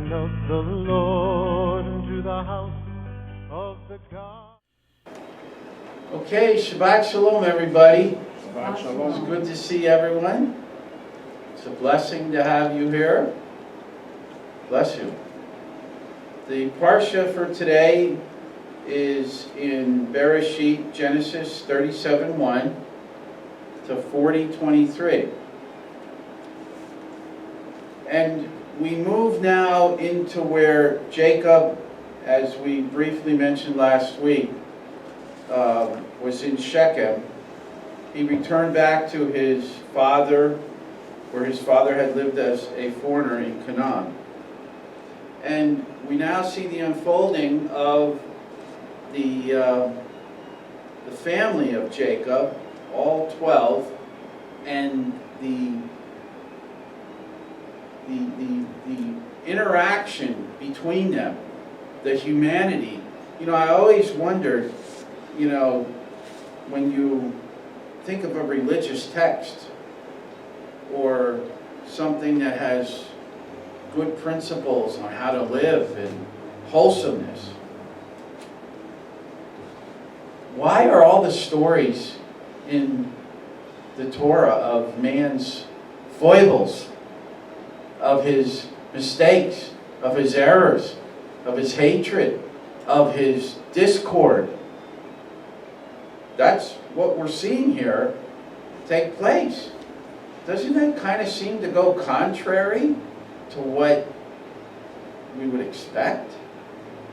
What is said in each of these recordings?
coming of the Lord into the house of the God. Okay, Shabbat Shalom, everybody. Shabbat Shalom. It's good to see everyone. It's a blessing to have you here. Bless you. The Parsha for today is in Bereshit, Genesis 37:1 to 40:23. And we move now into where Jacob, as we briefly mentioned last week, was in Shechem. He returned back to his father, where his father had lived as a foreigner in Canaan. And we now see the unfolding of the family of Jacob, all 12, and the interaction between them, the humanity. You know, I always wondered, you know, when you think of a religious text or something that has good principles on how to live and wholesomeness, why are all the stories in the Torah of man's foibles, of his mistakes, of his errors, of his hatred, of his discord? That's what we're seeing here take place. Doesn't that kind of seem to go contrary to what we would expect?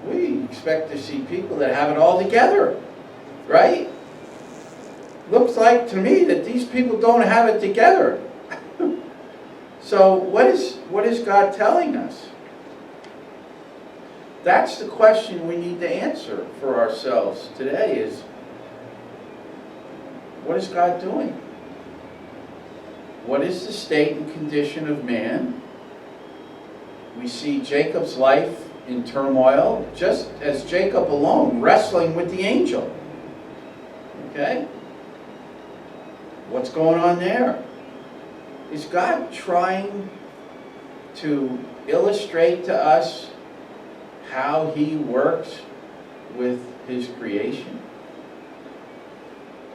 We expect to see people that have it all together, right? Looks like to me that these people don't have it together. So what is God telling us? That's the question we need to answer for ourselves today is, what is God doing? What is the state and condition of man? We see Jacob's life in turmoil, just as Jacob alone, wrestling with the angel. Okay? What's going on there? Is God trying to illustrate to us how He works with His creation?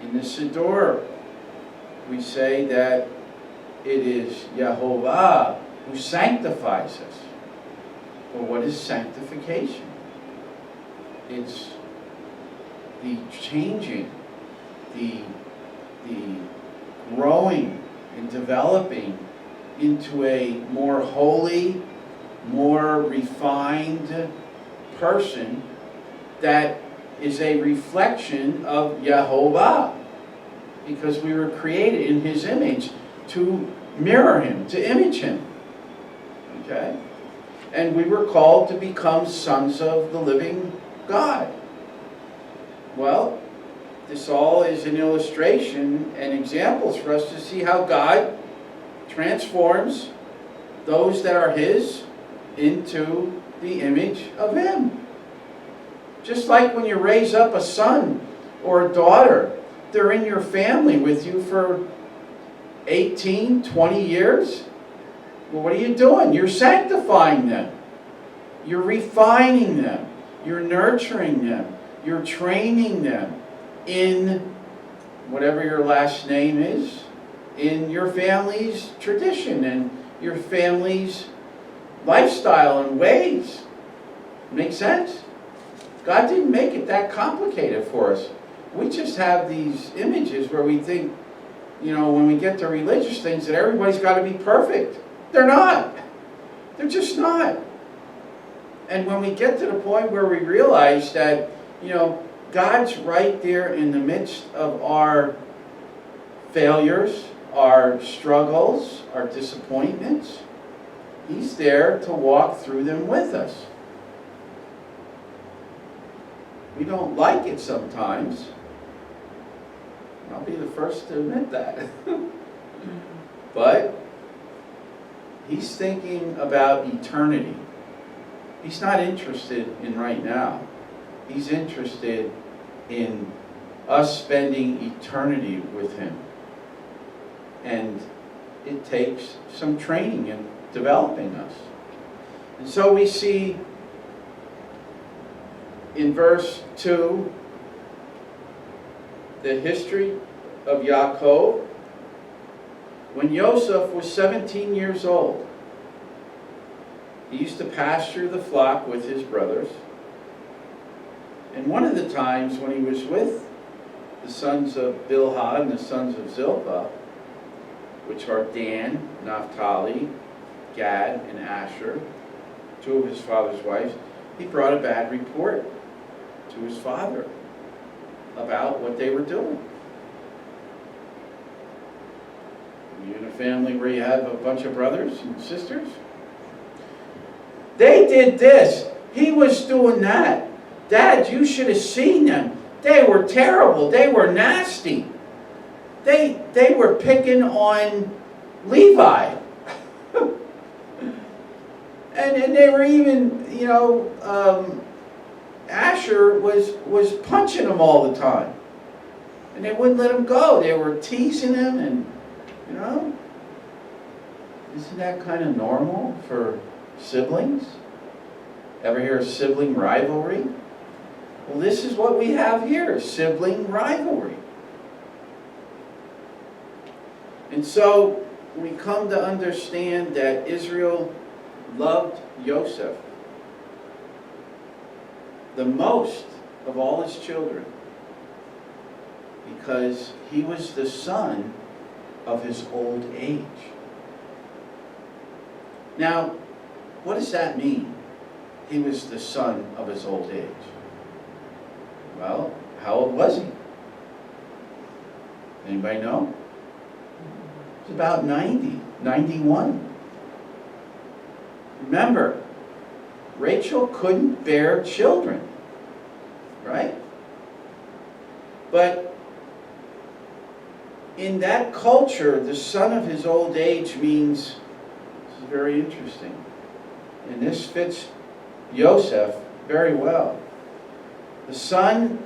In the Siddur, we say that it is Yehovah who sanctifies us. Well, what is sanctification? It's the changing, the growing and developing into a more holy, more refined person that is a reflection of Yehovah, because we were created in His image to mirror Him, to image Him. Okay? And we were called to become sons of the living God. Well, this all is an illustration and examples for us to see how God transforms those that are His into the image of Him. Just like when you raise up a son or a daughter, they're in your family with you for 18, 20 years. Well, what are you doing? You're sanctifying them. You're refining them. You're nurturing them. You're training them in whatever your last name is, in your family's tradition and your family's lifestyle and ways. Make sense? God didn't make it that complicated for us. We just have these images where we think, you know, when we get to religious things, that everybody's got to be perfect. They're not. They're just not. And when we get to the point where we realize that, you know, God's right there in the midst of our failures, our struggles, our disappointments, He's there to walk through them with us. We don't like it sometimes. I'll be the first to admit that. But He's thinking about eternity. He's not interested in right now. He's interested in us spending eternity with Him. And it takes some training in developing us. And so we see in verse 2 the history of Yaakov. When Yosef was 17 years old, he used to pasture the flock with his brothers. And one of the times when he was with the sons of Bilhah and the sons of Zilpah, which are Dan, Naphtali, Gad, and Asher, two of his father's wives, he brought a bad report to his father about what they were doing. You in a family where you have a bunch of brothers and sisters? They did this. He was doing that. Dad, you should have seen them. They were terrible. They were nasty. They were picking on Levi. and they were even, Asher was punching him all the time. And they wouldn't let him go. They were teasing him and, Isn't that kind of normal for siblings? Ever hear of sibling rivalry? Well, this is what we have here, sibling rivalry. And so we come to understand that Israel loved Yosef the most of all his children because he was the son of his old age. Now, what does that mean? He was the son of his old age. Well, how old was he? Anybody know? It's about 90, 91. Remember, Rachel couldn't bear children, right? But in that culture, the son of his old age means, this is very interesting, and this fits Yosef very well. The son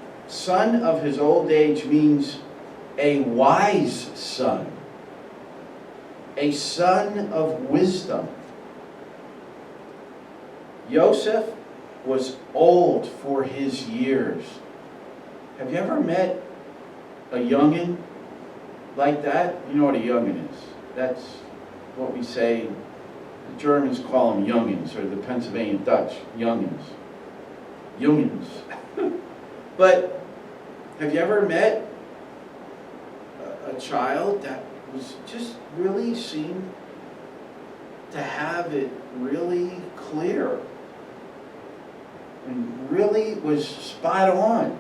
of his old age means a wise son, a son of wisdom. Yosef was old for his years. Have you ever met a youngin like that? You know what a youngin is. That's what we say. The Germans call them youngins, or the Pennsylvania Dutch, youngins. Youngins. But have you ever met a child that was just really seemed to have it really clear and really was spot on,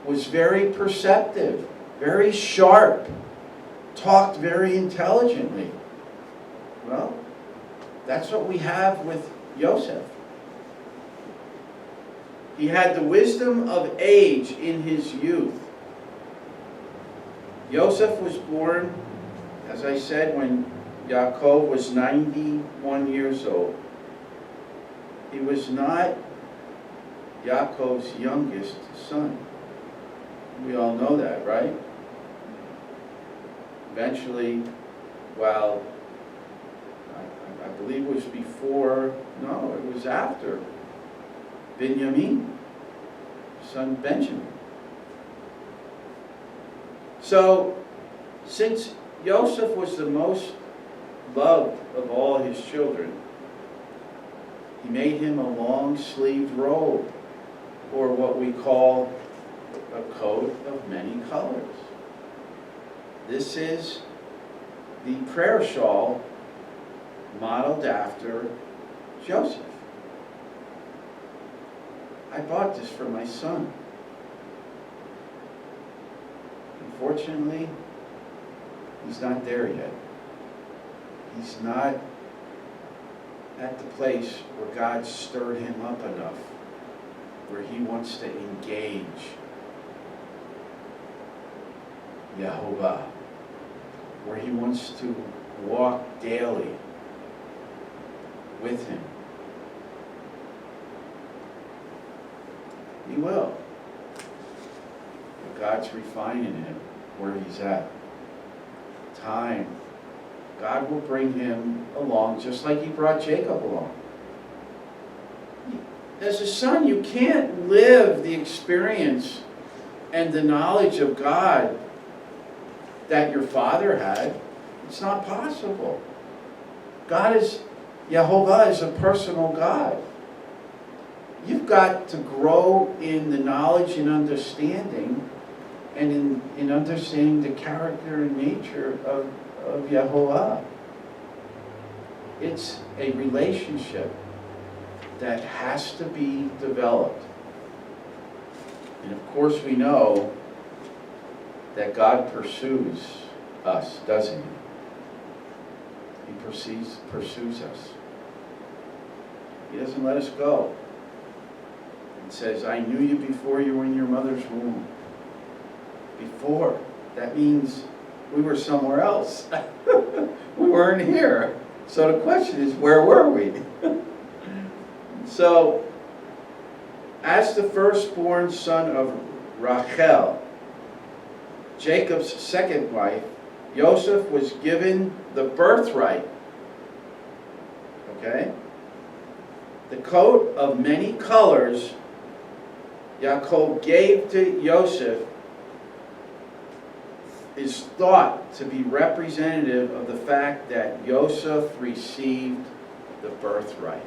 was very perceptive, very sharp, talked very intelligently? Well, that's what we have with Yosef. He had the wisdom of age in his youth. Yosef was born, as I said, when Yaakov was 91 years old. He was not Yaakov's youngest son. We all know that, right? Eventually, well, I believe it was before, no, it was after Binyamin, son Benjamin. So, since Yosef was the most loved of all his children, he made him a long-sleeved robe, or what we call a coat of many colors. This is the prayer shawl modeled after Joseph. I bought this for my son. Unfortunately, he's not there yet. He's not at the place where God stirred him up enough, where he wants to engage Yehovah, where he wants to walk daily with him. He will. But God's refining him where he's at. Time. God will bring him along just like he brought Jacob along. as a son, you can't live the experience and the knowledge of God that your father had. It's not possible. Yehovah is a personal God. You've got to grow in the knowledge and understanding, and in understanding the character and nature of Yehovah. It's a relationship that has to be developed. And of course we know that God pursues us, doesn't he? He pursues us. He doesn't let us go. It says, I knew you before you were in your mother's womb. Before. That means we were somewhere else. We weren't here. So the question is, where were we? So, as the firstborn son of Rachel, Jacob's second wife, Yosef was given the birthright. Okay? The coat of many colors Yaakov gave to Yosef is thought to be representative of the fact that Yosef received the birthright.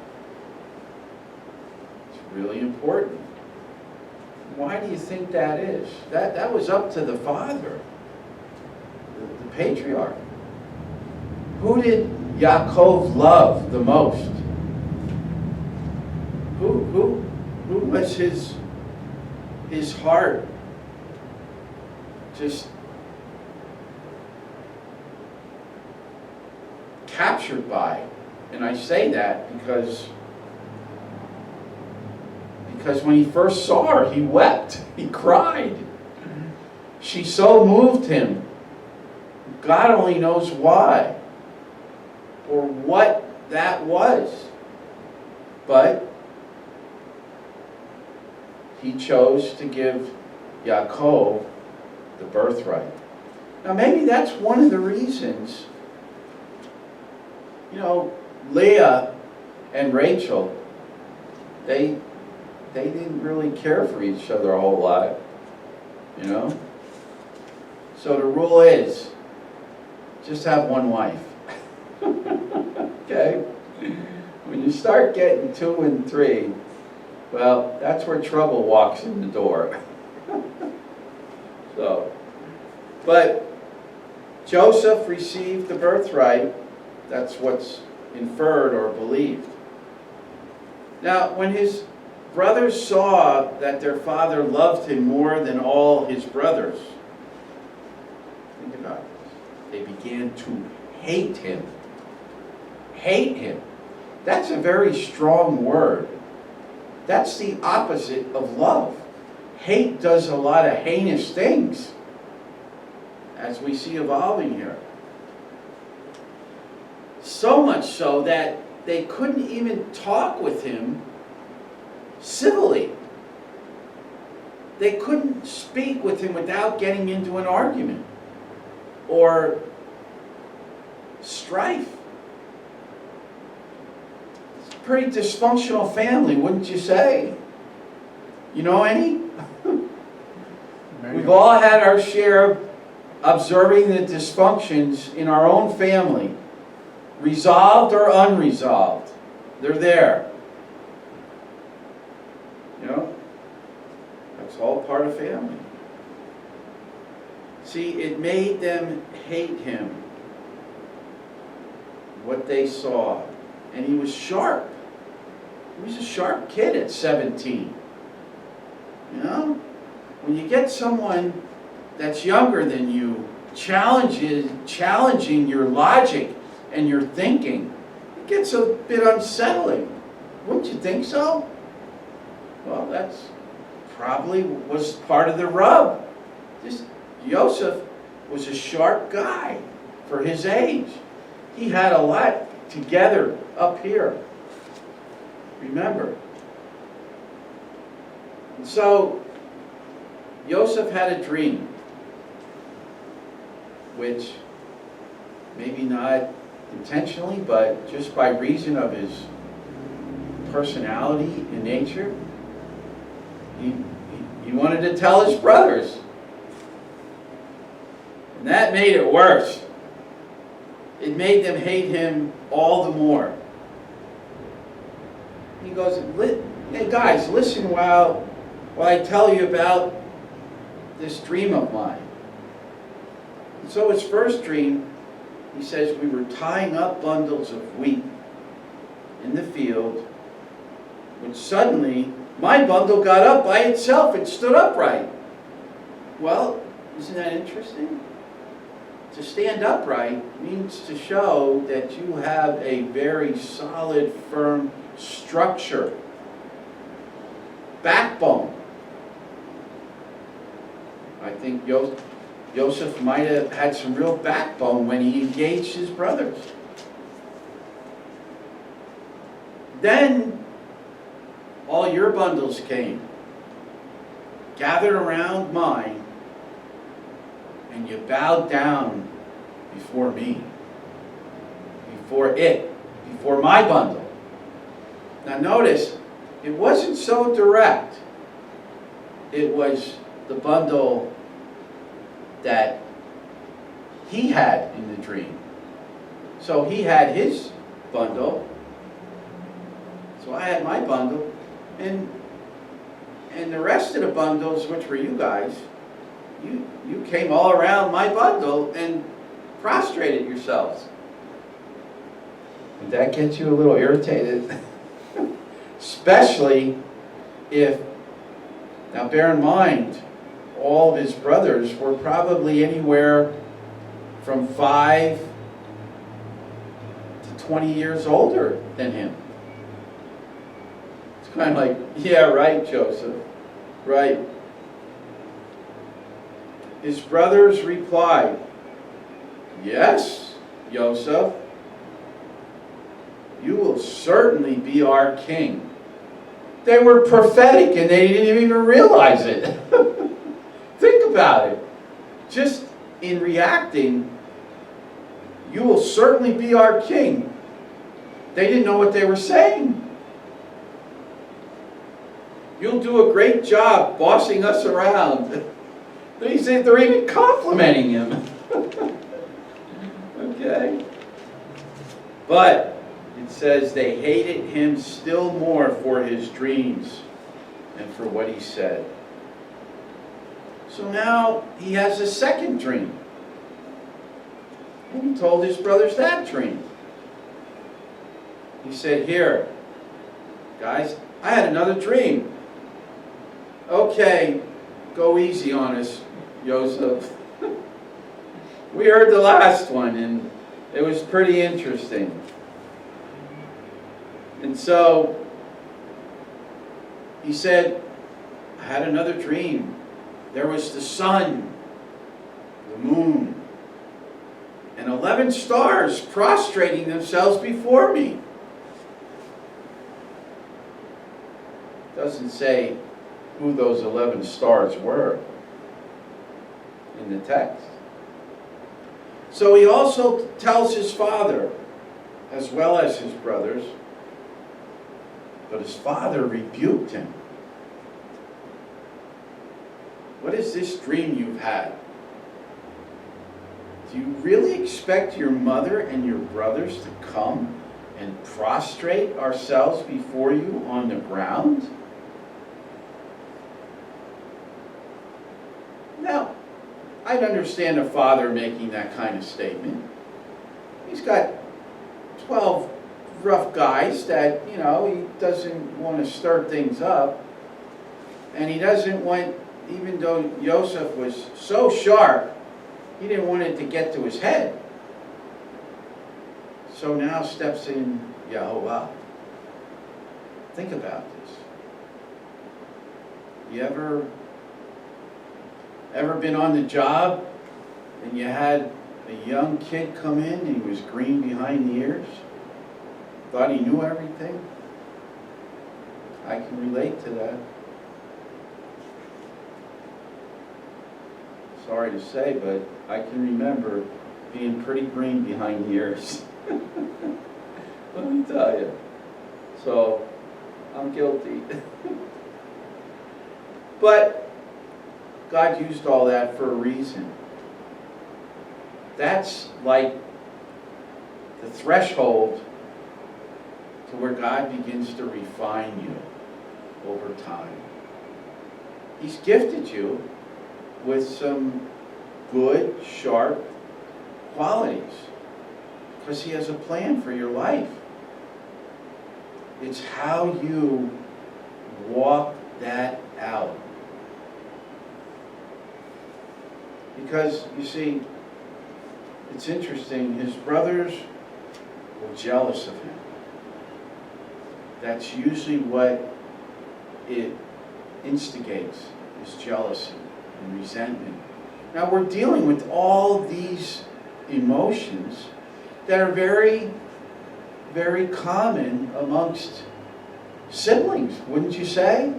It's really important. Why do you think that is? That was up to the father, the patriarch. Who did Yaakov love the most? Who was his heart just captured by? And I say that because when he first saw her, he wept, he cried. She so moved him. God only knows why or what that was. But he chose to give Yaakov the birthright. Now maybe that's one of the reasons, Leah and Rachel, they didn't really care for each other a whole lot, So the rule is, just have one wife. Okay? When you start getting 2 and 3, well, that's where trouble walks in the door. But Joseph received the birthright. That's what's inferred or believed. Now, when his brothers saw that their father loved him more than all his brothers, think about this, they began to hate him. Hate him. That's a very strong word. That's the opposite of love. Hate does a lot of heinous things, as we see evolving here. So much so that they couldn't even talk with him civilly. They couldn't speak with him without getting into an argument or strife. It's a pretty dysfunctional family, wouldn't you say? You know any? We've all had our share of observing the dysfunctions in our own family, resolved or unresolved. They're there. That's all part of family. See, it made them hate him, what they saw. And he was sharp. He was a sharp kid at 17. When you get someone that's younger than you challenging your logic and your thinking, it gets a bit unsettling. Wouldn't you think so? Well, that's probably was part of the rub. Yosef was a sharp guy for his age. He had a lot together up here. Remember. And so, Yosef had a dream, which maybe not intentionally, but just by reason of his personality and nature, he wanted to tell his brothers. And that made it worse. It made them hate him all the more. He goes, hey guys, listen while I tell you about this dream of mine. And so his first dream, he says, we were tying up bundles of wheat in the field, when suddenly my bundle got up by itself and stood upright. Well, isn't that interesting? To stand upright means to show that you have a very solid, firm structure, backbone. I think Yosef might have had some real backbone when he engaged his brothers. Then all your bundles came, gathered around mine, and you bowed down before me, before my bundle. Now notice, it wasn't so direct. It was the bundle that he had in the dream. So he had his bundle, so I had my bundle, and the rest of the bundles, which were you guys, you came all around my bundle and prostrated yourselves. Did that get you a little irritated? Especially if, now bear in mind, all of his brothers were probably anywhere from 5 to 20 years older than him. It's kind of like, yeah, right, Joseph, right. His brothers replied, yes, Yosef, you will certainly be our king. They were prophetic and they didn't even realize it. Think about it. Just in reacting, you will certainly be our king. They didn't know what they were saying. You'll do a great job bossing us around. They're even complimenting him. Okay? But it says they hated him still more for his dreams and for what he said. So now he has a second dream. And he told his brothers that dream. He said, here, guys, I had another dream. Okay, go easy on us, Yosef. We heard the last one, and it was pretty interesting. And so he said, I had another dream. There was the sun, the moon, and 11 stars prostrating themselves before me. Doesn't say who those 11 stars were in the text. So he also tells his father, as well as his brothers, but his father rebuked him. What is this dream you've had? Do you really expect your mother and your brothers to come and prostrate ourselves before you on the ground? Now, I'd understand a father making that kind of statement. He's got 12 rough guys that, he doesn't want to stir things up. And he doesn't want, even though Yosef was so sharp, he didn't want it to get to his head. So now steps in Yahovah. Think about this. You ever been on the job and you had a young kid come in and he was green behind the ears? Thought he knew everything? I can relate to that. Sorry to say, but I can remember being pretty green behind the ears. Let me tell you. So, I'm guilty. But God used all that for a reason. That's like the threshold to where God begins to refine you over time. He's gifted you with some good, sharp qualities because He has a plan for your life. It's how you walk that out. Because, you see, it's interesting, his brothers were jealous of him. That's usually what it instigates, is jealousy and resentment. Now we're dealing with all these emotions that are very, very common amongst siblings, wouldn't you say?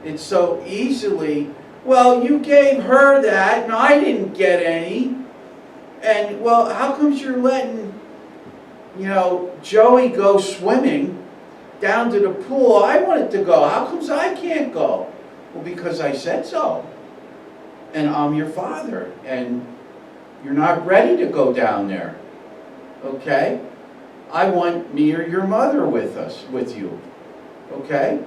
It's so easily, well, you gave her that and I didn't get any. And, well, how comes you're letting, Joey go swimming down to the pool? I wanted to go. How comes I can't go? Well, because I said so. And I'm your father. And you're not ready to go down there. Okay? I want me or your mother with you. Okay?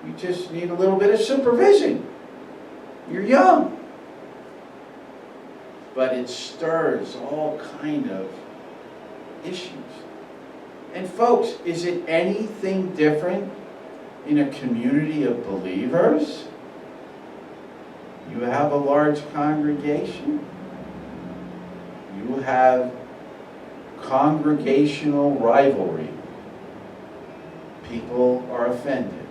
You just need a little bit of supervision. You're young. But it stirs all kind of issues. And folks, is it anything different in a community of believers? You have a large congregation. You have congregational rivalry. People are offended.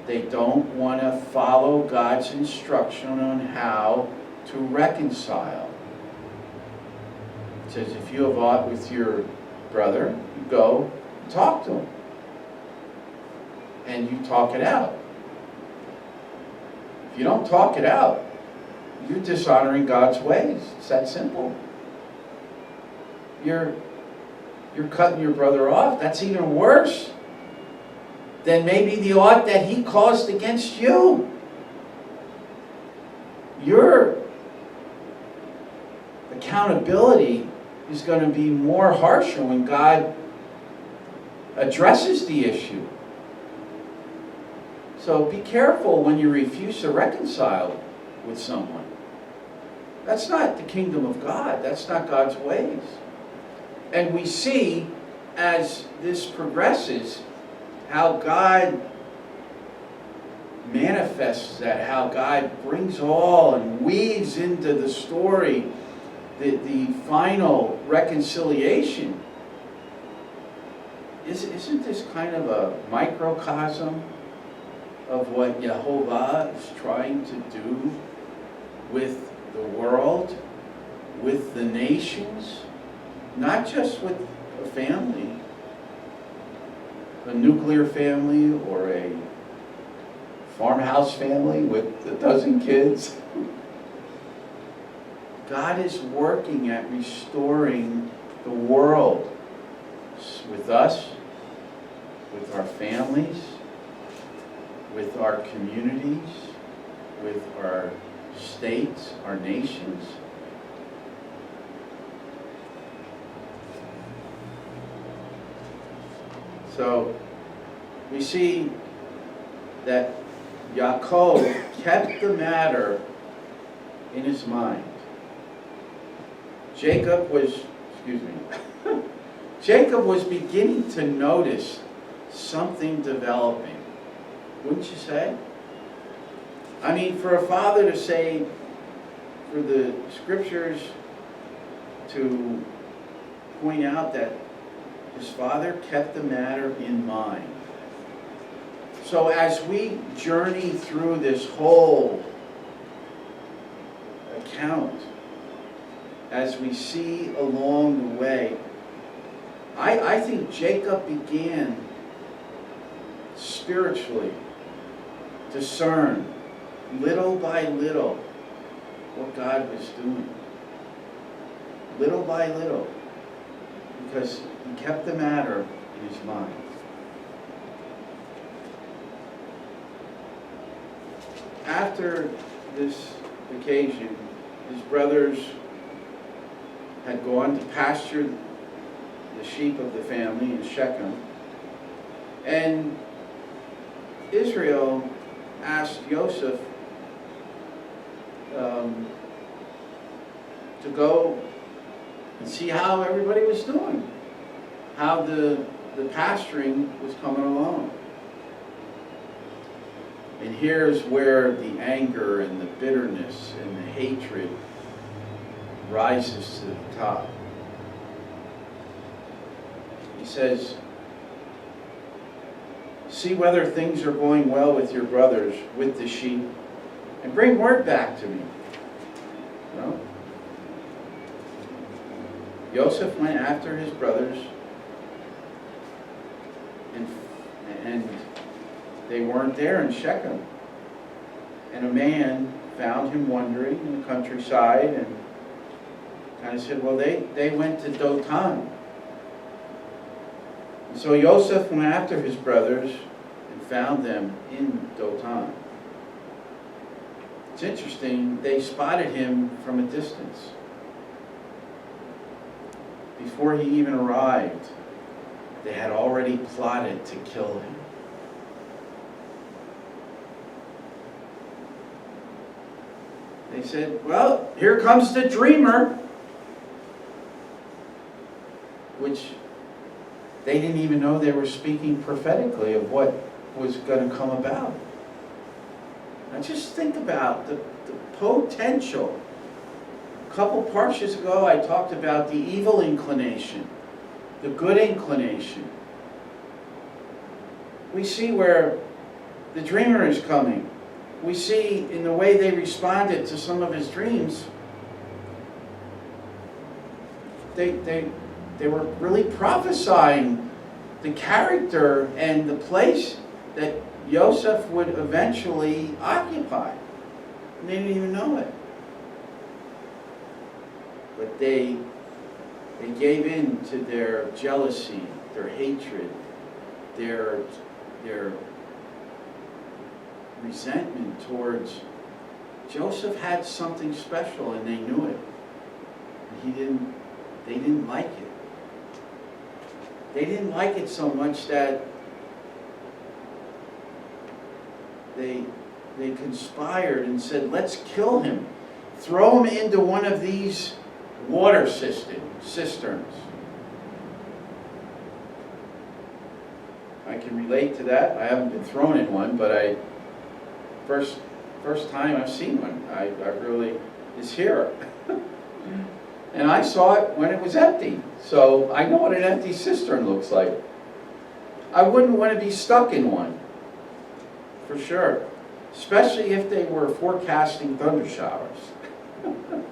They don't want to follow God's instruction on how to reconcile. It says if you have aught with your brother, you go and talk to him. And you talk it out. If you don't talk it out, you're dishonoring God's ways. It's that simple. You're cutting your brother off. That's even worse than maybe the ought that he caused against you. Your accountability is going to be more harsher when God addresses the issue. So be careful when you refuse to reconcile with someone. That's not the kingdom of God. That's not God's ways. And we see as this progresses how God manifests that, how God brings all and weaves into the story the final reconciliation. Isn't this kind of a microcosm of what Yehovah is trying to do with the world, with the nations, not just with a family, a nuclear family or a farmhouse family with a dozen kids? God is working at restoring the world with us, with our families, with our communities, with our states, our nations. So we see that Yaakov kept the matter in his mind. Jacob was beginning to notice something developing. Wouldn't you say? I mean, for a father to say, for the scriptures to point out that his father kept the matter in mind. So as we journey through this whole account, as we see along the way, I think Jacob began spiritually discern little by little what God was doing. Little by little. Because he kept the matter in his mind. after this occasion, his brothers had gone to pasture the sheep of the family in Shechem, and Israel asked Yosef to go and see how everybody was doing, how the pasturing was coming along. And here's where the anger and the bitterness and the hatred rises to the top. He says, "See whether things are going well with your brothers, with the sheep, and bring word back to me." No? Yosef went after his brothers, and they weren't there in Shechem. And a man found him wandering in the countryside and kind of said, well, they went to Dothan. And so Yosef went after his brothers and found them in Dothan. It's interesting, they spotted him from a distance. Before he even arrived, they had already plotted to kill him. They said, well, here comes the dreamer, which they didn't even know they were speaking prophetically of what was going to come about. Now just think about the potential. A couple parshas ago I talked about the evil inclination, the good inclination. We see where the dreamer is coming. We see in the way they responded to some of his dreams, they were really prophesying the character and the place that Yosef would eventually occupy. And they didn't even know it. But they gave in to their jealousy, their hatred, their resentment towards Joseph. Had something special and they knew it. And they didn't like it. They didn't like it so much that they conspired and said, let's kill him. Throw him into one of these water cisterns. I can relate to that. I haven't been thrown in one, but first time I've seen one. I really is here. And I saw it when it was empty. So I know what an empty cistern looks like. I wouldn't want to be stuck in one, for sure. Especially if they were forecasting thunder showers. Of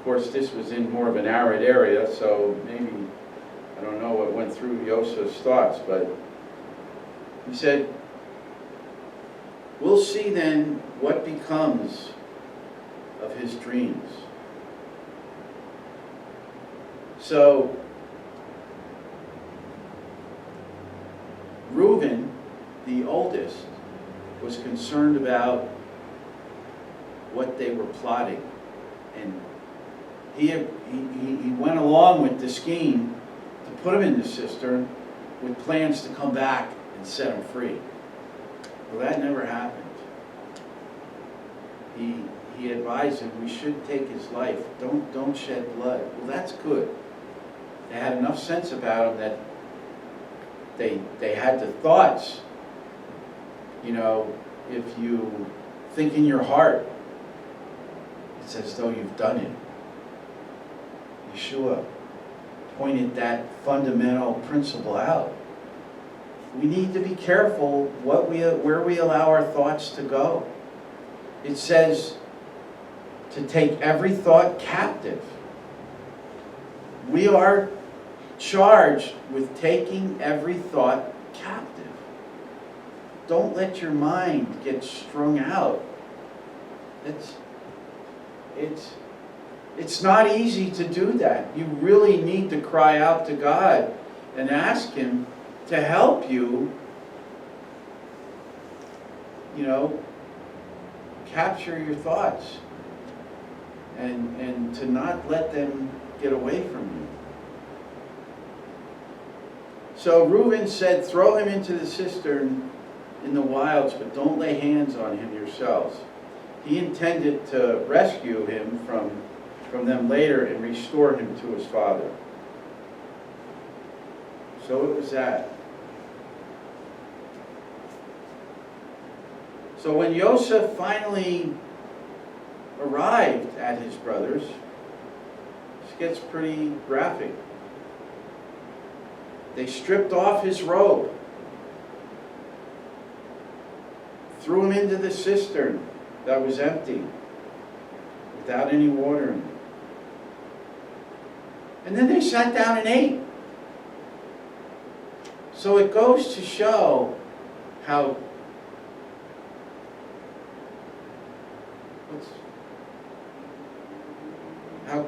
course, this was in more of an arid area, so maybe, I don't know what went through Yosef's thoughts, but he said, we'll see then what becomes of his dreams. So, Reuben, the oldest, was concerned about what they were plotting. And he went along with the scheme to put him in the cistern with plans to come back and set him free. Well, that never happened. He advised him, we should take his life. Don't shed blood. Well, that's good. They had enough sense about him that they had the thoughts. You know, if you think in your heart, it's as though you've done it. Yeshua pointed that fundamental principle out. We need to be careful where we allow our thoughts to go. It says to take every thought captive. We are charged with taking every thought captive. Don't let your mind get strung out. It's not easy to do that. You really need to cry out to God and ask Him to help you capture your thoughts and to not let them get away from you. So Reuben said, "Throw him into the cistern in the wilds, but don't lay hands on him yourselves." He intended to rescue him from them later and restore him to his father. So it was that. So when Yosef finally arrived at his brothers, this gets pretty graphic. They stripped off his robe, threw him into the cistern that was empty, without any water in it. And then they sat down and ate. So it goes to show how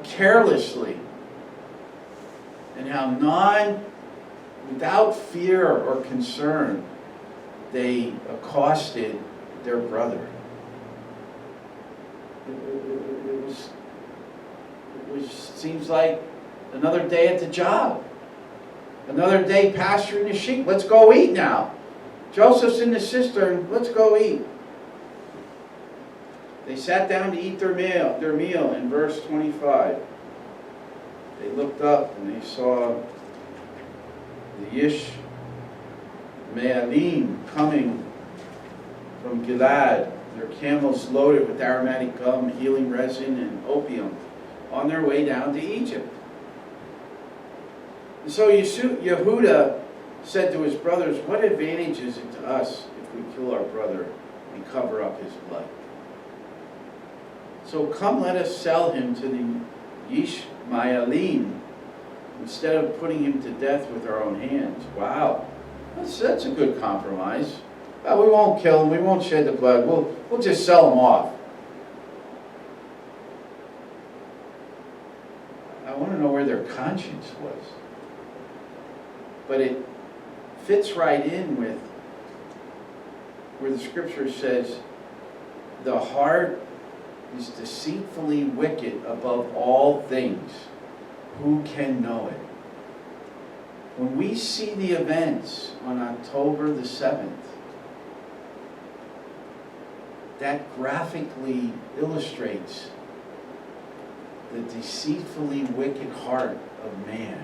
carelessly and how without fear or concern, they accosted their brother. It seems like another day at the job. Another day pasturing the sheep. Let's go eat now. Joseph's in the cistern. Let's go eat. They sat down to eat their meal in verse 25. They looked up and they saw the Ishmaelim coming from Gilad, their camels loaded with aromatic gum, healing resin, and opium, on their way down to Egypt. And so Yehuda said to his brothers, "What advantage is it to us if we kill our brother and cover up his blood? So come, let us sell him to the Ishmaelim instead of putting him to death with our own hands." Wow, that's a good compromise. Well, we won't kill him, we won't shed the blood, we'll just sell him off. I want to know where their conscience was. But it fits right in with where the scripture says, "The heart is deceitfully wicked above all things. Who can know it?" When we see the events on October the 7th, that graphically illustrates the deceitfully wicked heart of man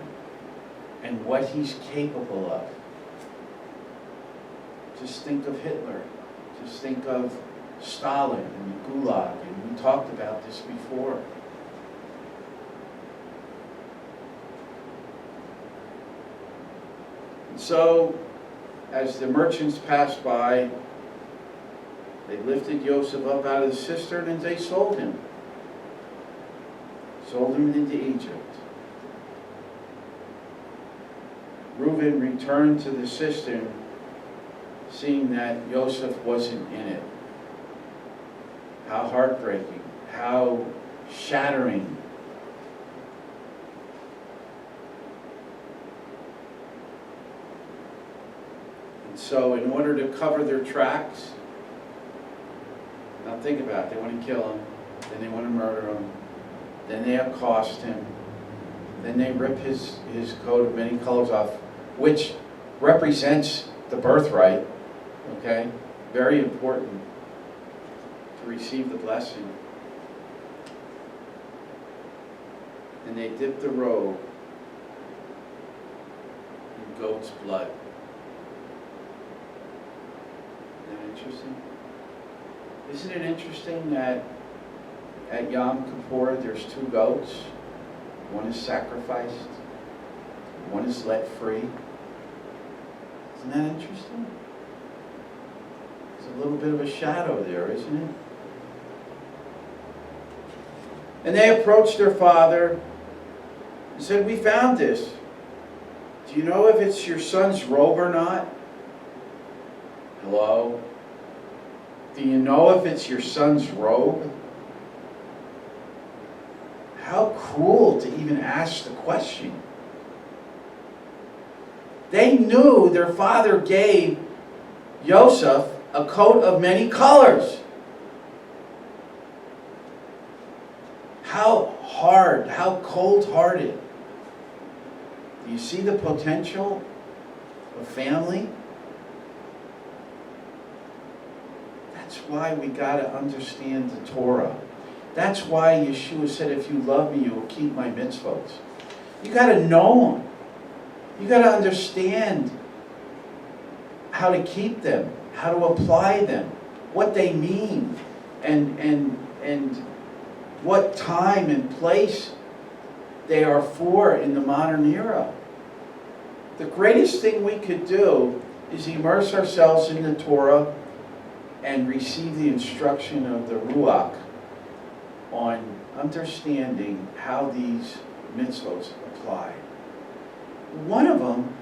and what he's capable of. Just think of Hitler. Just think of Stalin and the Gulag, and we talked about this before. And so, as the merchants passed by, they lifted Yosef up out of the cistern and they sold him. Sold him into Egypt. Reuben returned to the cistern, seeing that Yosef wasn't in it. How heartbreaking, how shattering. And so in order to cover their tracks, now think about it, they want to kill him, then they want to murder him, then they accost him, then they rip his coat of many colors off, which represents the birthright, okay? Very important to receive the blessing. And they dip the robe in goat's blood. Isn't that interesting? Isn't it interesting that at Yom Kippur there's 2 goats? One is sacrificed, one is let free. Isn't that interesting? There's a little bit of a shadow there, isn't it? And they approached their father and said, "We found this. Do you know if it's your son's robe or not?" Hello? Do you know if it's your son's robe? How cruel to even ask the question. They knew their father gave Yosef a coat of many colors. How hard, how cold-hearted. Do you see the potential of family? That's why we got to understand the Torah. That's why Yeshua said, if you love me, you will keep my mitzvot. You got to know them. You got to understand how to keep them, how to apply them, what they mean, and what time and place they are for in the modern era. The greatest thing we could do is immerse ourselves in the Torah and receive the instruction of the Ruach on understanding how these mitzvot apply. One of them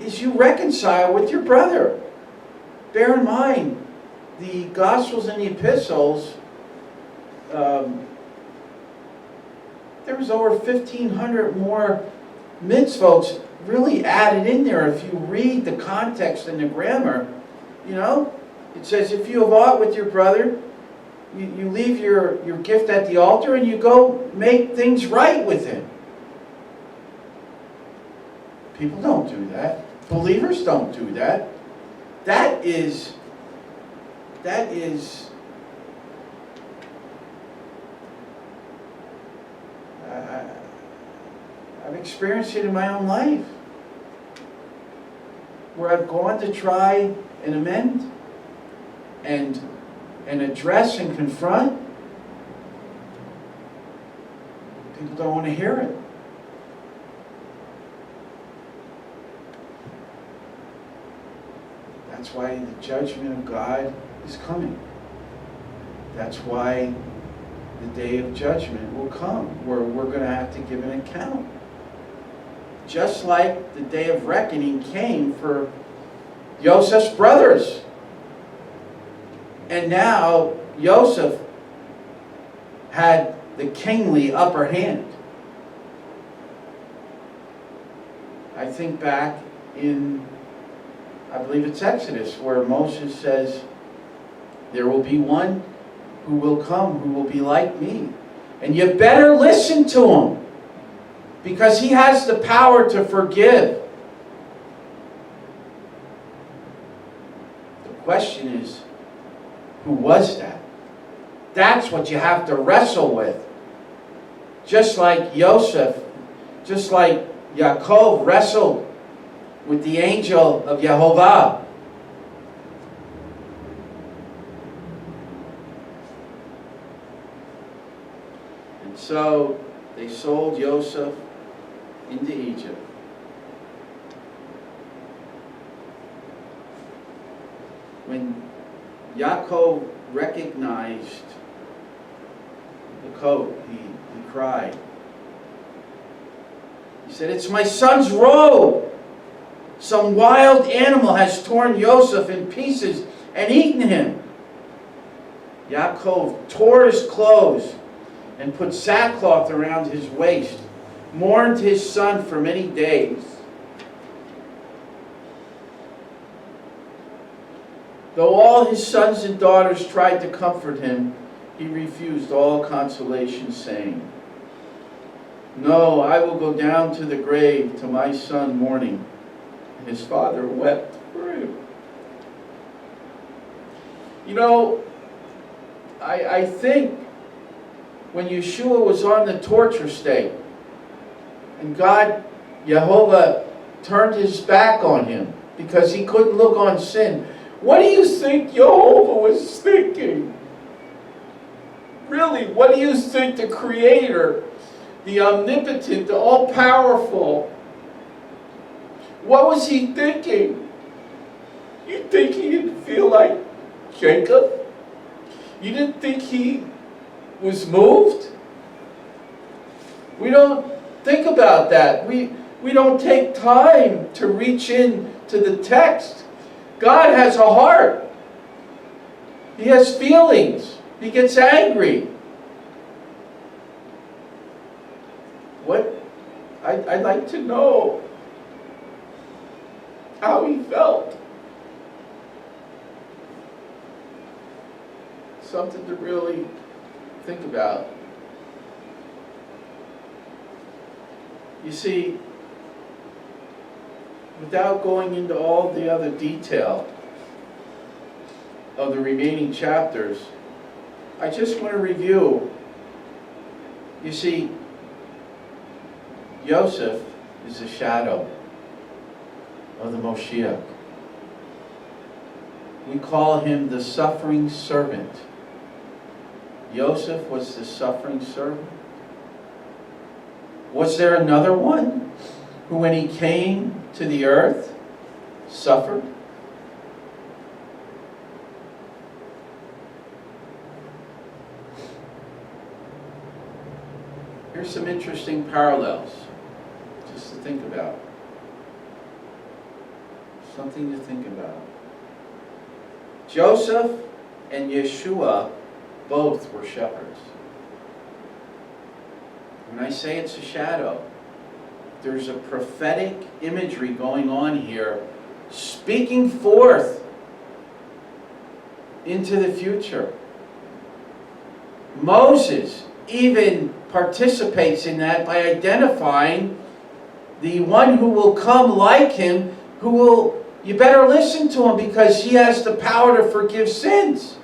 is you reconcile with your brother. Bear in mind, the Gospels and the Epistles, there was over 1,500 more mitzvot really added in there. If you read the context and the grammar, you know, it says if you have aught with your brother, you leave your gift at the altar and you go make things right with him. People don't do that. Believers don't do that. That is I've experienced it in my own life, where I've gone to try and amend and address and confront. People don't want to hear it. That's why the judgment of God is coming. That's why the day of judgment will come, where we're going to have to give an account. Just like the day of reckoning came for Yosef's brothers. And now Yosef had the kingly upper hand. I think back in, I believe it's Exodus, where Moshe says, there will be one who will come who will be like me. And you better listen to him, because he has the power to forgive. The question is, who was that? That's what you have to wrestle with. Just like Yosef, just like Yaakov wrestled with the angel of Yehovah. And so they sold Yosef into Egypt. When Yaakov recognized the coat, he cried. He said, "It's my son's robe. Some wild animal has torn Yosef in pieces and eaten him." Yaakov tore his clothes and put sackcloth around his waist, mourned his son for many days. Though all his sons and daughters tried to comfort him, he refused all consolation, saying, "No, I will go down to the grave to my son mourning." And his father wept for him. You know, I think when Yeshua was on the torture stake, and God, Yehovah, turned his back on him because he couldn't look on sin, what do you think Yehovah was thinking? Really, what do you think the Creator, the omnipotent, the all-powerful, what was he thinking? You think he didn't feel like Jacob? You didn't think he was moved? We don't think about that. We don't take time to reach in to the text. God has a heart. He has feelings. He gets angry. I'd like to know how he felt. something to really think about. You see, without going into all the other detail of the remaining chapters, I just want to review. You see, Yosef is a shadow of the Moshiach. We call him the suffering servant. Yosef was the suffering servant. Was there another one who, when he came to the earth, suffered? Here's some interesting parallels, just to think about. Something to think about. Joseph and Yeshua both were shepherds. When I say it's a shadow, there's a prophetic imagery going on here, speaking forth into the future. Moses even participates in that by identifying the one who will come like him, who will, you better listen to him because he has the power to forgive sins.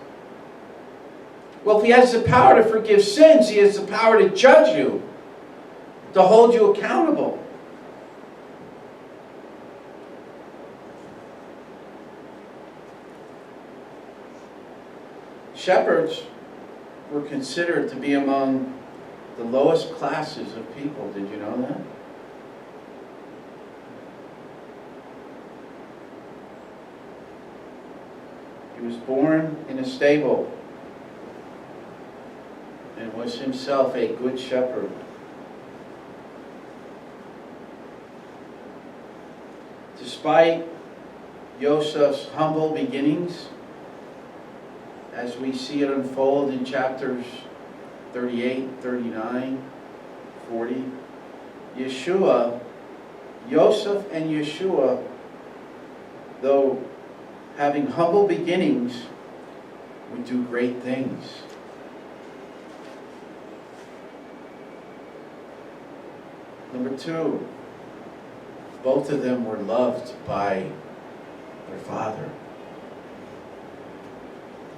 Well, if he has the power to forgive sins, he has the power to judge you, to hold you accountable. Shepherds were considered to be among the lowest classes of people. Did you know that? He was born in a stable and was himself a good shepherd. Despite Yosef's humble beginnings, as we see it unfold in chapters 38, 39, 40, Yosef and Yeshua, though having humble beginnings, would do great things. Number two, both of them were loved by their father.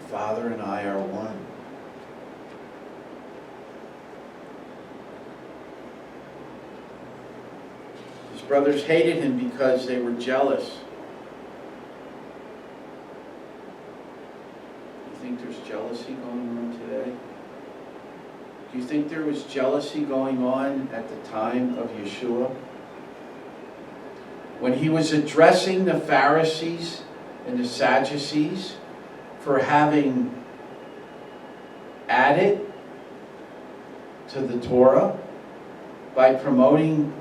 The Father and I are one. His brothers hated him because they were jealous. You think there's jealousy going on today? Do you think there was jealousy going on at the time of Yeshua? When he was addressing the Pharisees and the Sadducees for having added to the Torah by promoting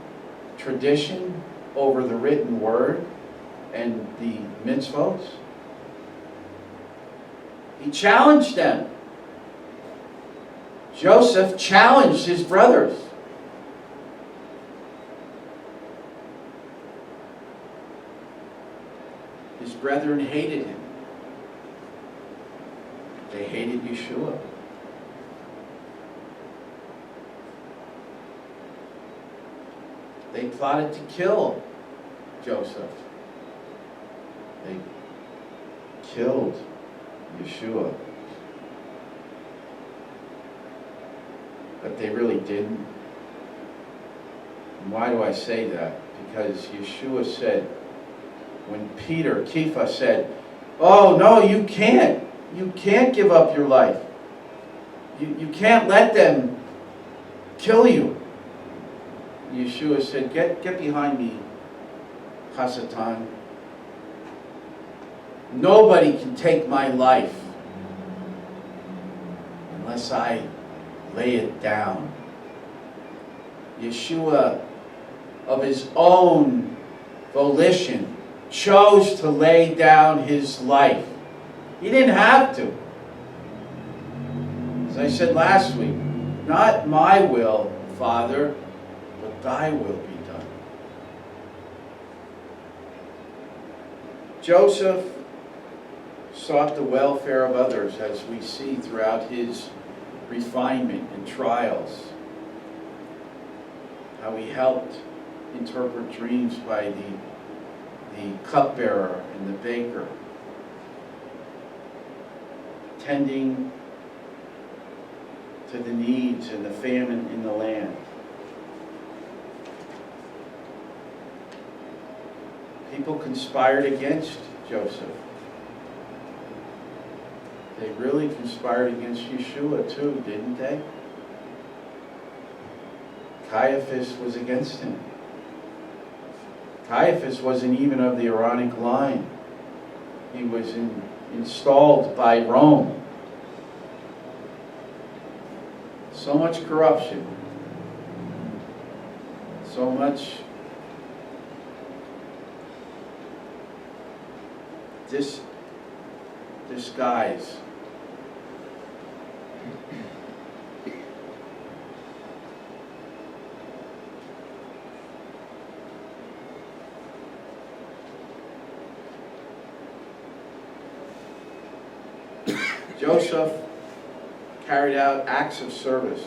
tradition over the written word and the mitzvot, he challenged them. Joseph challenged his brothers. His brethren hated him. They hated Yeshua. They plotted to kill Joseph. They killed Yeshua. But they really didn't. And why do I say that? Because Yeshua said, when Kepha said, oh no, you can't. You can't give up your life. You can't let them kill you. Yeshua said, get behind me, Hasatan. Nobody can take my life unless I lay it down. Yeshua, of his own volition, chose to lay down his life. He didn't have to. As I said last week, not my will, Father, but thy will be done. Joseph sought the welfare of others, as we see throughout his refinement and trials. How he helped interpret dreams by the cupbearer and the baker, tending to the needs and the famine in the land. People conspired against Joseph. They really conspired against Yeshua too, didn't they? Caiaphas was against him. Caiaphas wasn't even of the Aaronic line. He was installed by Rome. So much corruption. So much disguise. Joseph carried out acts of service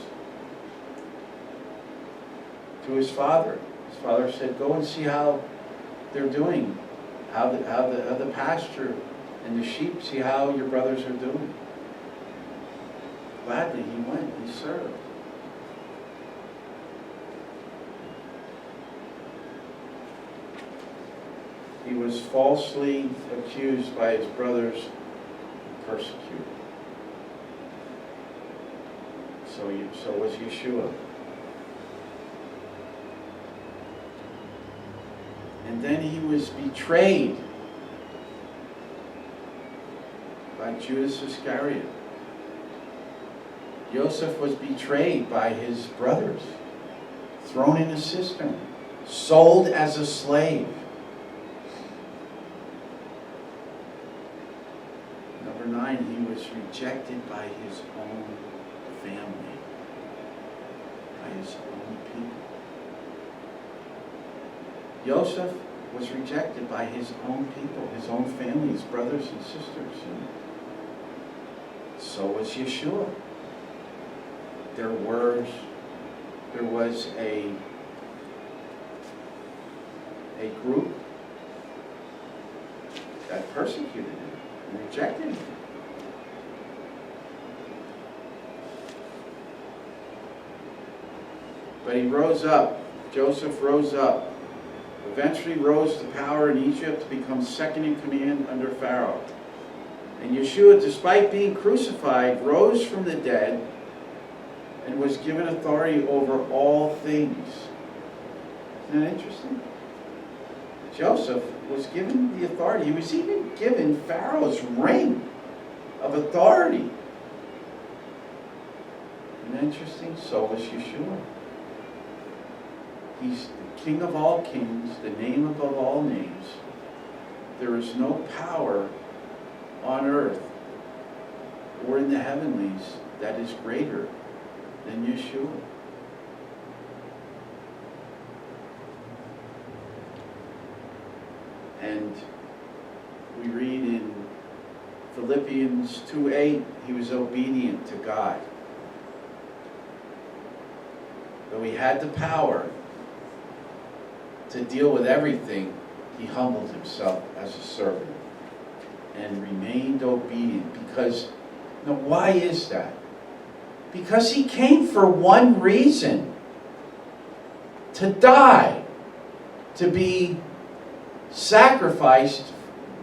to his father. His father said, "Go and see how they're doing, how the pasture and the sheep, see how your brothers are doing." Gladly he went, he served. He was falsely accused by his brothers, persecuted. So was Yeshua. And then he was betrayed by Judas Iscariot. Yosef was betrayed by his brothers, thrown in a cistern, sold as a slave. Number 9, he was rejected by his own family, by his own people. Yosef was rejected by his own people, his own family, his brothers and sisters. And so was Yeshua. There was a group that persecuted him and rejected him. But he rose up. Joseph rose up. Eventually rose to power in Egypt to become second in command under Pharaoh. And Yeshua, despite being crucified, rose from the dead and was given authority over all things. Isn't that interesting? Joseph was given the authority. He was even given Pharaoh's ring of authority. Isn't that interesting? So was Yeshua. He's the King of all kings, the name above all names. There is no power on earth or in the heavenlies that is greater than Yeshua. And we read in Philippians 2:8, he was obedient to God. Though he had the power to deal with everything, he humbled himself as a servant and remained obedient. Because, why is that? Because he came for one reason: to die, to be sacrificed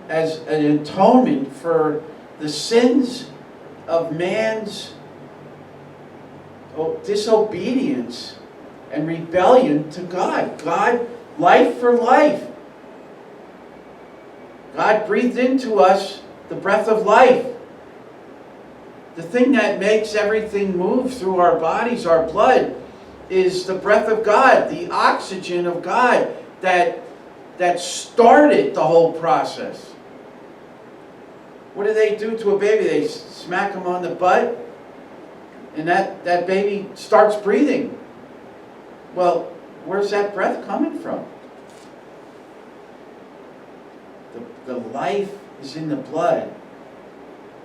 as an atonement for the sins of man's disobedience and rebellion to God. God, life for life. God breathed into us the breath of life. The thing that makes everything move through our bodies, our blood, is the breath of God, the oxygen of God that started the whole process. What do they do to a baby? They smack him on the butt, and that baby starts breathing. Well, where's that breath coming from? The life is in the blood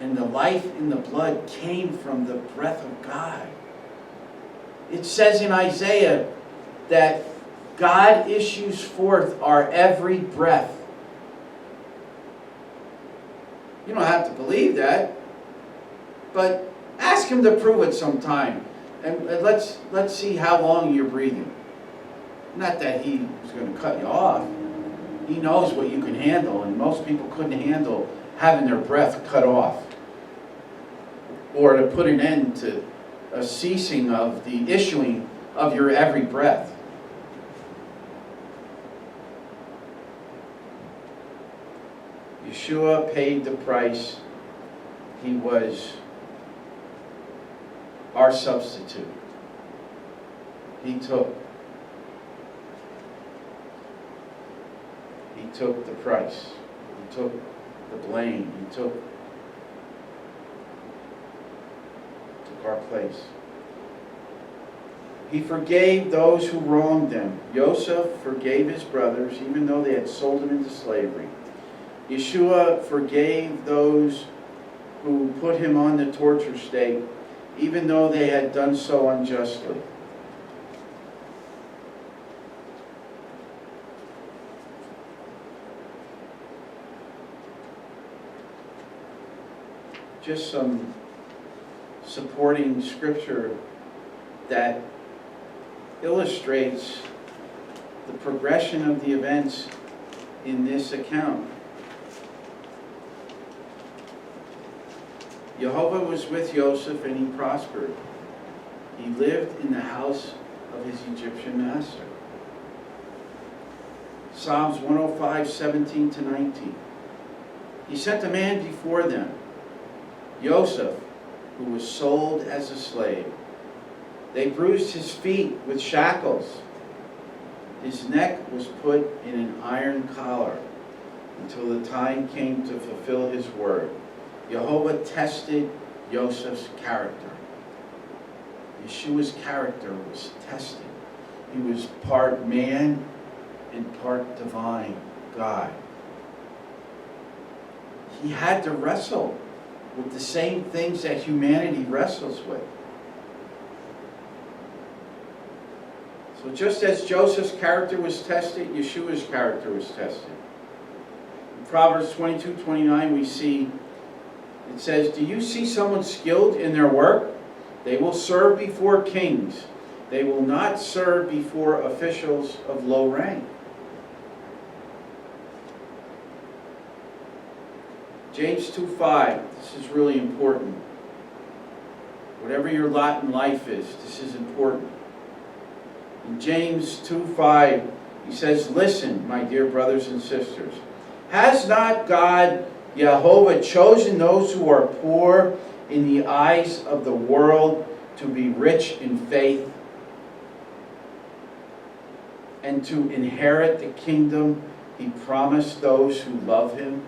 And the life in the blood came from the breath of God. It says in Isaiah that God issues forth our every breath. You don't have to believe that, but ask him to prove it sometime. And let's see how long you're breathing. Not that he was going to cut you off. He knows what you can handle, and most people couldn't handle having their breath cut off, or to put an end to a ceasing of the issuing of your every breath. Yeshua paid the price. He was our substitute. He took the price. He took the blame. He took our place. He forgave those who wronged them. Yosef forgave his brothers even though they had sold him into slavery. Yeshua forgave those who put him on the torture stake even though they had done so unjustly. Just some supporting scripture that illustrates the progression of the events in this account. Jehovah was with Yosef and he prospered. He lived in the house of his Egyptian master. Psalms 105, 17 to 19. He sent a man before them, Yosef, who was sold as a slave. They bruised his feet with shackles. His neck was put in an iron collar until the time came to fulfill his word. Jehovah tested Yosef's character. Yeshua's character was tested. He was part man and part divine God. He had to wrestle with the same things that humanity wrestles with. So just as Joseph's character was tested, Yeshua's character was tested. In Proverbs 22:29 we see, it says, "Do you see someone skilled in their work? They will serve before kings. They will not serve before officials of low rank." James 2:5, this is really important. Whatever your lot in life is, this is important. In James 2:5, he says, "Listen, my dear brothers and sisters, has not God, Jehovah, chosen those who are poor in the eyes of the world to be rich in faith and to inherit the kingdom he promised those who love him?"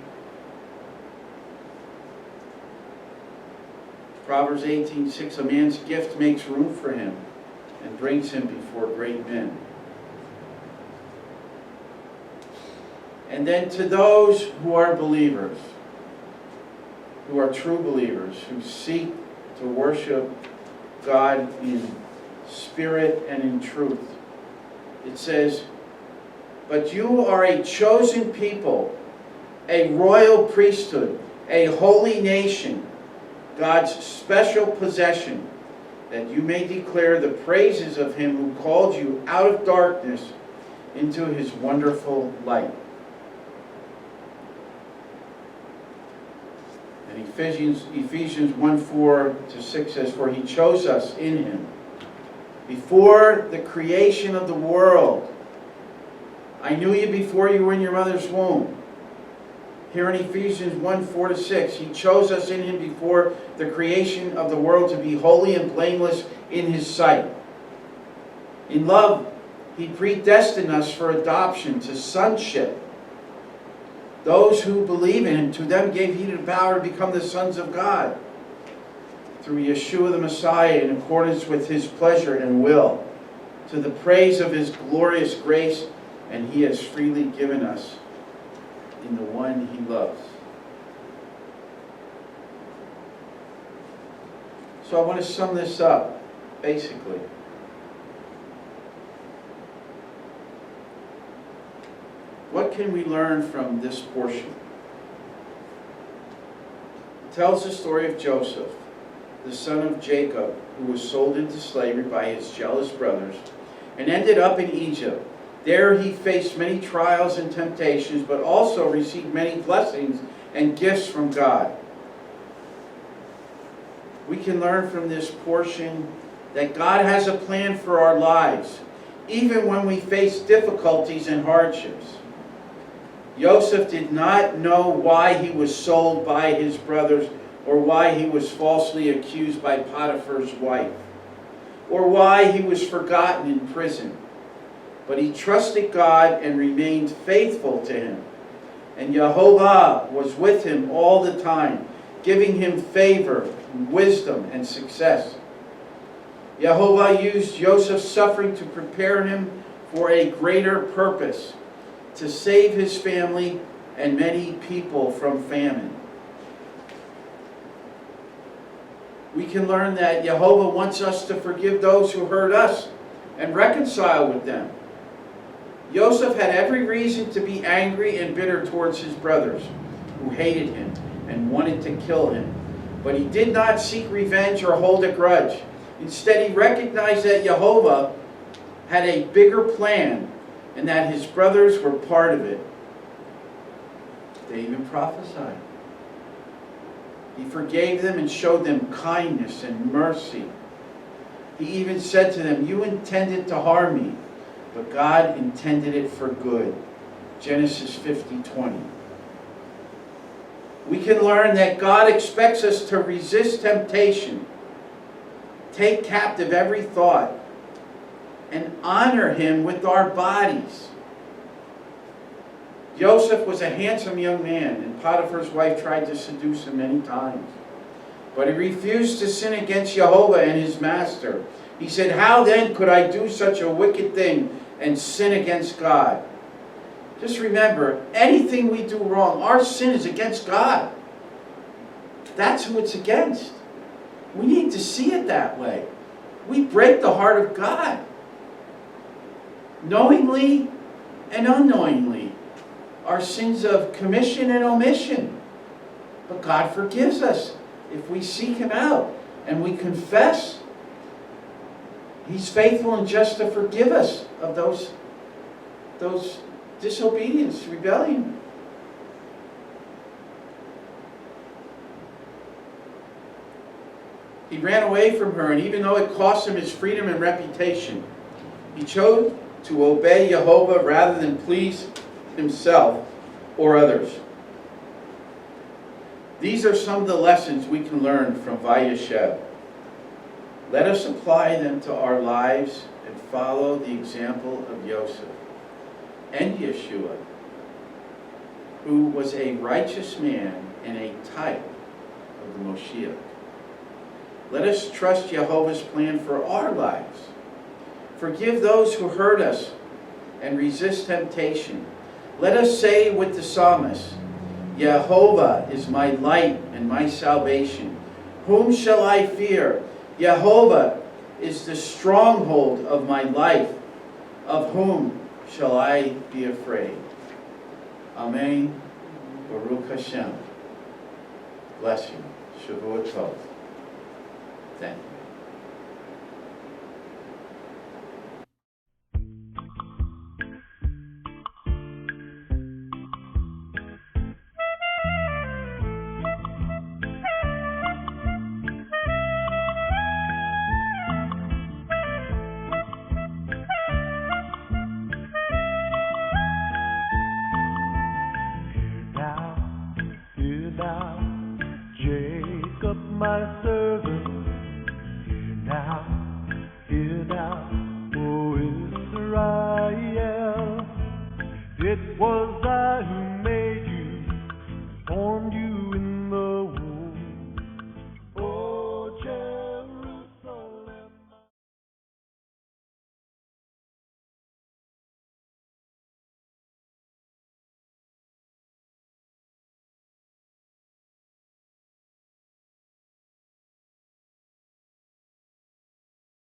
Proverbs 18:6, "A man's gift makes room for him and brings him before great men." And then to those who are believers, who are true believers, who seek to worship God in spirit and in truth, it says, "But you are a chosen people, a royal priesthood, a holy nation, God's special possession, that you may declare the praises of him who called you out of darkness into his wonderful light." And Ephesians 1:4-6 says, "For he chose us in him before the creation of the world. I knew you before you were in your mother's womb." Here in Ephesians 1:4-6, he chose us in him before the creation of the world to be holy and blameless in his sight. In love, he predestined us for adoption to sonship. Those who believe in him, to them gave he the power to become the sons of God, through Yeshua the Messiah, in accordance with his pleasure and will, to the praise of his glorious grace, and he has freely given us in the one he loves. So I want to sum this up, basically. What can we learn from this portion? It tells the story of Joseph, the son of Jacob, who was sold into slavery by his jealous brothers and ended up in Egypt. There he faced many trials and temptations, but also received many blessings and gifts from God. We can learn from this portion that God has a plan for our lives, even when we face difficulties and hardships. Yosef did not know why he was sold by his brothers, or why he was falsely accused by Potiphar's wife, or why he was forgotten in prison. But he trusted God and remained faithful to Him. And Yehovah was with him all the time, giving him favor, wisdom, and success. Yehovah used Joseph's suffering to prepare him for a greater purpose, to save his family and many people from famine. We can learn that Yehovah wants us to forgive those who hurt us and reconcile with them. Yosef had every reason to be angry and bitter towards his brothers, who hated him and wanted to kill him. But he did not seek revenge or hold a grudge. Instead, he recognized that Yehovah had a bigger plan and that his brothers were part of it. They even prophesied. He forgave them and showed them kindness and mercy. He even said to them, "You intended to harm me, but God intended it for good." Genesis 50:20. We can learn that God expects us to resist temptation, take captive every thought, and honor Him with our bodies. Yosef was a handsome young man, and Potiphar's wife tried to seduce him many times. But he refused to sin against Yehovah and his master. He said, "How then could I do such a wicked thing and sin against God?" Just remember, anything we do wrong, our sin is against God. That's who it's against. We need to see it that way. We break the heart of God, knowingly and unknowingly. Our sins of commission and omission. But God forgives us if we seek Him out and we confess. He's faithful and just to forgive us of those disobedience, rebellion. He ran away from her, and even though it cost him his freedom and reputation, he chose to obey Yehovah rather than please himself or others. These are some of the lessons we can learn from Vayeshev. Let us apply them to our lives and follow the example of Yosef and Yeshua, who was a righteous man and a type of the Moshiach. Let us trust Yehovah's plan for our lives. Forgive those who hurt us and resist temptation. Let us say with the psalmist, "Yehovah is my light and my salvation. Whom shall I fear? Yehovah is the stronghold of my life. Of whom shall I be afraid?" Amen. Baruch Hashem. Bless you. Shavua Tov. Thank you. Hear now, Jacob my servant. Hear now, O Israel. It was I who